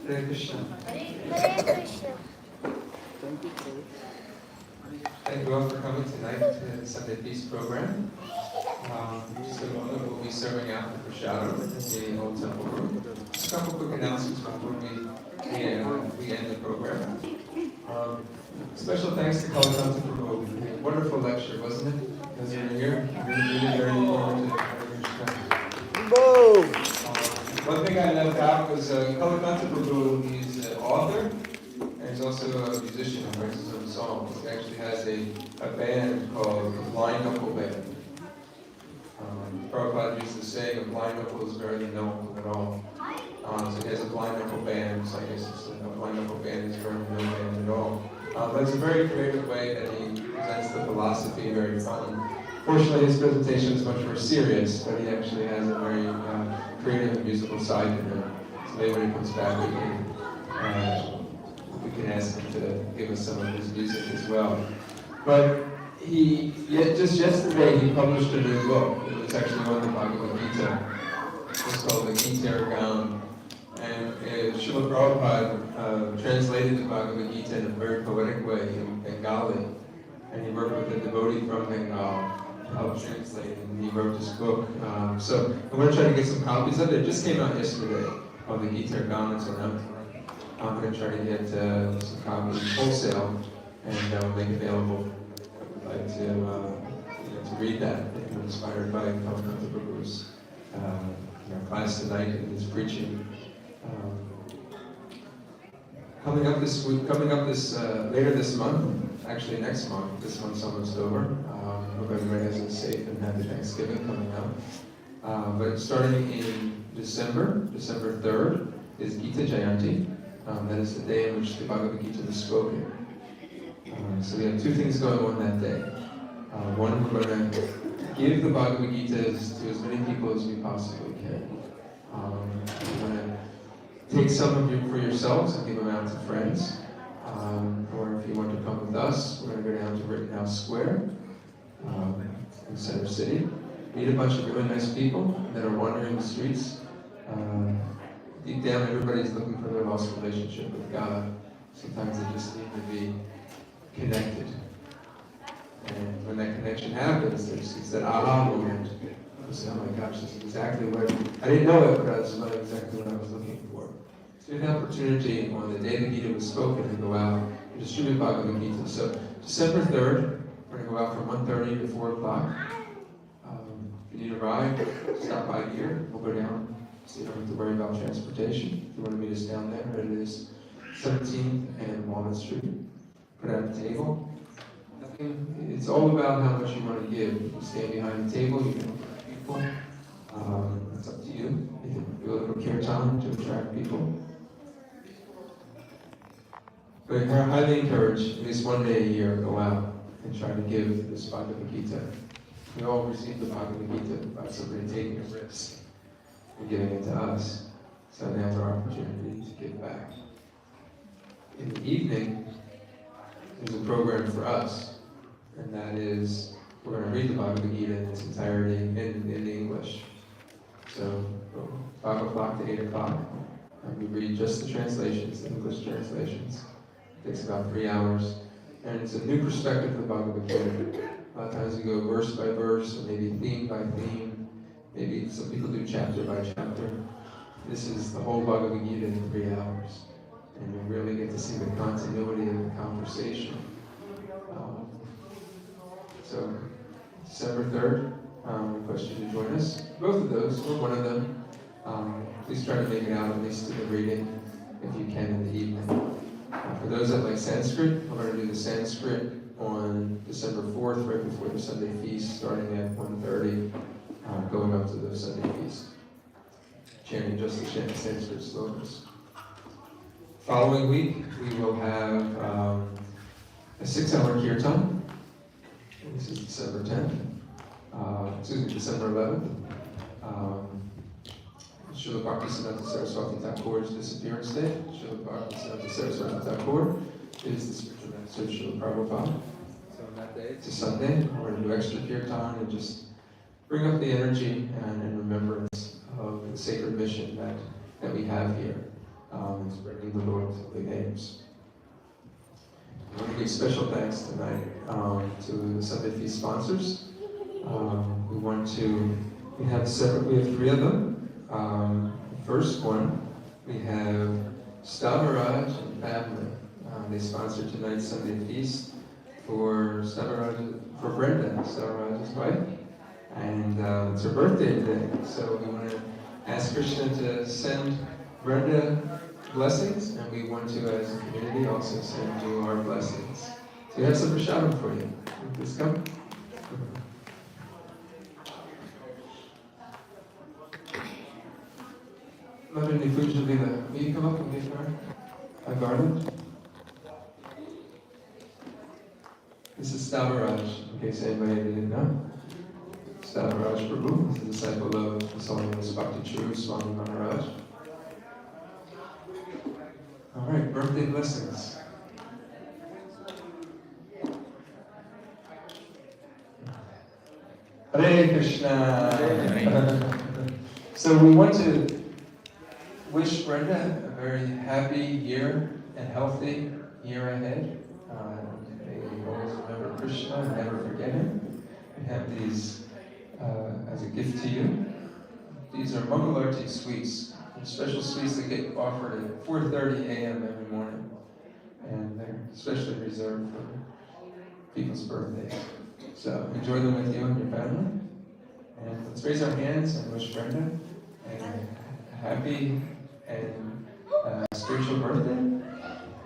Hare Krishna. Hare Krishna. Thank you all for coming tonight to the Sunday Feast program. Just a moment, we'll be serving out the prashadam in the old temple room. Just a couple quick announcements before we end the program. Special thanks to Kalatanta Prabhu. Wonderful lecture, wasn't it? As you were here, really very informative. One thing I left out was Kalatanta Prabhu. He's an author, and he's also a musician who writes his own songs. He actually has a band called the Blind Knuckle Band. Prabhupada used to say a blind knuckle is barely known at all. So he has a blind knuckle band, so I guess it's a blind knuckle band is barely no band at all. But it's a very creative way that he presents the philosophy, very fun. Fortunately, his presentation is much more serious, but he actually has a very creative and musical side to him. So maybe when he comes back, we can ask him to give us some of his music as well. But just yesterday, he published a new book. It was actually on the Bhagavad Gita. It's called the Kirtan. And Srila Prabhupada translated the Bhagavad Gita in a very poetic way in Bengali. And he worked with a devotee from Bengal to help translate it. And he wrote this book. So I'm going to try to get some copies of it. It just came out yesterday on the Kirtan. It's around. I'm going to try to get some copies wholesale and make available. I'd like to read that. I'm inspired by Kalatanta Prabhu's class tonight and his preaching. Coming up later this month, actually next month. This month's almost over. Hope everybody has a safe and happy Thanksgiving coming up. But starting in December 3rd is Gita Jayanti. That is the day in which the Bhagavad Gita was spoken. So we have two things going on that day. One, we're going to give the Bhagavad Gita to as many people as we possibly can. We're going to take some of you for yourselves and give them out to friends. Or if you want to come with us, we're going to go down to Rittenhouse Square in Center City. Meet a bunch of really nice people that are wandering the streets. Deep down, everybody's looking for their lost relationship with God. Sometimes they just need to be connected. And when that connection happens, it's that aha moment. You say, oh my gosh, this is exactly what, I didn't know it, but that's not exactly what I was looking for. So we had an opportunity on the day the Gita was spoken to go out and distribute Bhagavad Gita. So December 3rd, we're going to go out from 1:30 to 4 o'clock. If you need a ride, stop by here. We'll go down. So you don't have to worry about transportation. If you want to meet us down there, it is 17th and Walnut Street. Put out a table. It's all about how much you want to give. You can stand behind the table, you can look at people. It's up to you. You can do a little kirtan to attract people. But I highly encourage, at least one day a year, go out and try to give this Bhagavad Gita. We all receive the Bhagavad Gita by somebody taking a risk and giving it to us. So now's our opportunity to give back. In the evening, there's a program for us, and that is we're going to read the Bhagavad Gita in its entirety in English. So 5 o'clock to 8 o'clock, we read just the translations, the English translations. It takes about 3 hours, and it's a new perspective of the Bhagavad Gita. A lot of times we go verse by verse, or maybe theme by theme. Maybe some people do chapter by chapter. This is the whole Bhagavad Gita in 3 hours. And you really get to see the continuity of the conversation. So, December 3rd, we request you to join us. Both of those, or one of them. Please try to make it out at least to the reading, if you can, in the evening. For those that like Sanskrit, we're going to do the Sanskrit on December 4th, right before the Sunday feast, starting at 1:30, going up to the Sunday feast. Chanting just the Sanskrit slokas. Following week, we will have a 6-hour kirtan. This is December 10th. December 11th. Srila Bhaktisiddhanta Saraswati Thakur's disappearance day. Srila Bhaktisiddhanta Saraswati Thakur is the spiritual master of Srila Prabhupada. So on that day, it's a Sunday. We're going to do extra kirtan and just bring up the energy and remembrance of the sacred mission that we have here. and spreading the Lord's holy names. I want to give special thanks tonight to the Sunday Feast sponsors. We have three of them. The first one, we have Stavaraj and family. They sponsored tonight's Sunday Feast for Brenda, Stavaraj's wife. And it's her birthday today, so we want to ask Krishna to send Brenda blessings, and we want to, as a community, also send you our blessings. So we have some prashadam for you. Please come. Mother Nifuja Lila, will you come up and give her a garland? This is Stavaraj, in case anybody didn't know. Stavaraj Prabhu is a disciple of His Holiness Bhakti Churu Swami Maharaj. All right, birthday blessings. Hare Krishna. So we want to wish Brenda a very happy year and healthy year ahead. May we always remember Krishna and never forget Him. We have these as a gift to you. These are Mangalarti sweets, special sweets that get offered at 4:30 a.m. every morning, and they're especially reserved for people's birthdays. So enjoy them with you and your family. And let's raise our hands and wish Brenda a happy and spiritual birthday.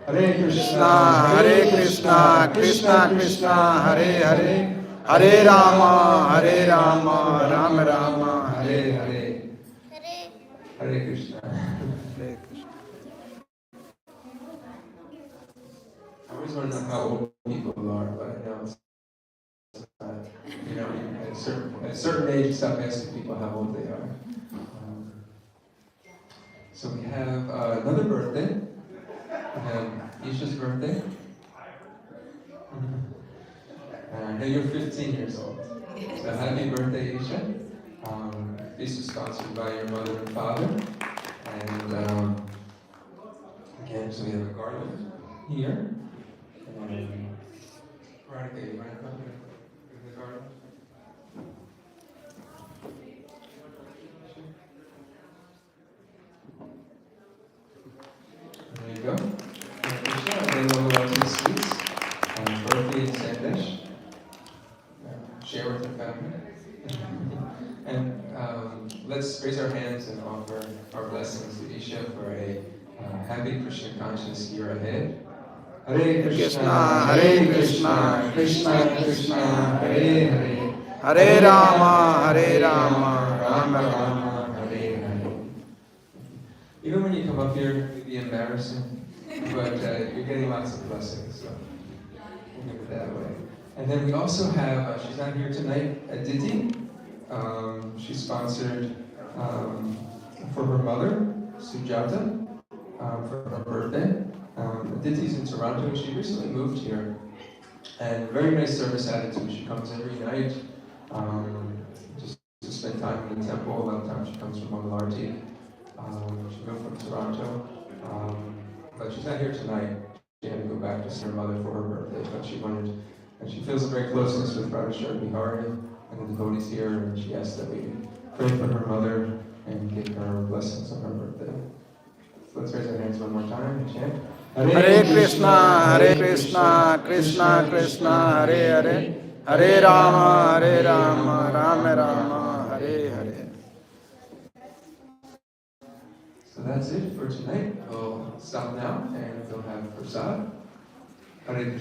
Hare Krishna, Hare Krishna, Krishna Krishna, Hare Hare, Hare Rama, Rama Rama, Hare Hare. Hare Krishna. Hare Krishna. I always want to know how old people are, but I know it's, at a certain age, stop asking people how old they are. So we have another birthday. We have Isha's birthday. I know you're 15 years old. So happy birthday, Isha. This is sponsored by your mother and father. And again, so we have a garland here. Radhika, you want to come with the garland? There you go. And then we'll go to the sweets. Birthday in Sandesh. Share with your family. And let's raise our hands and offer our blessings to Isha for a happy Krishna conscious year ahead. Hare Krishna, Hare Krishna, Krishna Krishna, Hare Hare, Hare Rama, Rama Rama, Hare Hare. Even when you come up here, it can be embarrassing, but you're getting lots of blessings, so we'll give it that way. And then we also have, she's not here tonight, Aditi. She's sponsored for her mother, Sujata, for her birthday. Aditi's in Toronto, and she recently moved here. And very nice service attitude. She comes every night just to spend time in the temple. A lot of times she comes from Mangalarti. She moved from Toronto. But she's not here tonight. She had to go back to see her mother for her birthday, but she wanted, and she feels a very closeness with Radheshwar Bihari and the devotees here, and she asked that we pray for her mother and give her blessings on her birthday. So let's raise our hands one more time and chant. Hare Krishna, Krishna Krishna, Hare Hare, Hare Rama, Rama Rama, Hare Hare. So that's it for tonight. We'll stop now and we'll have prasad. Hare Krishna.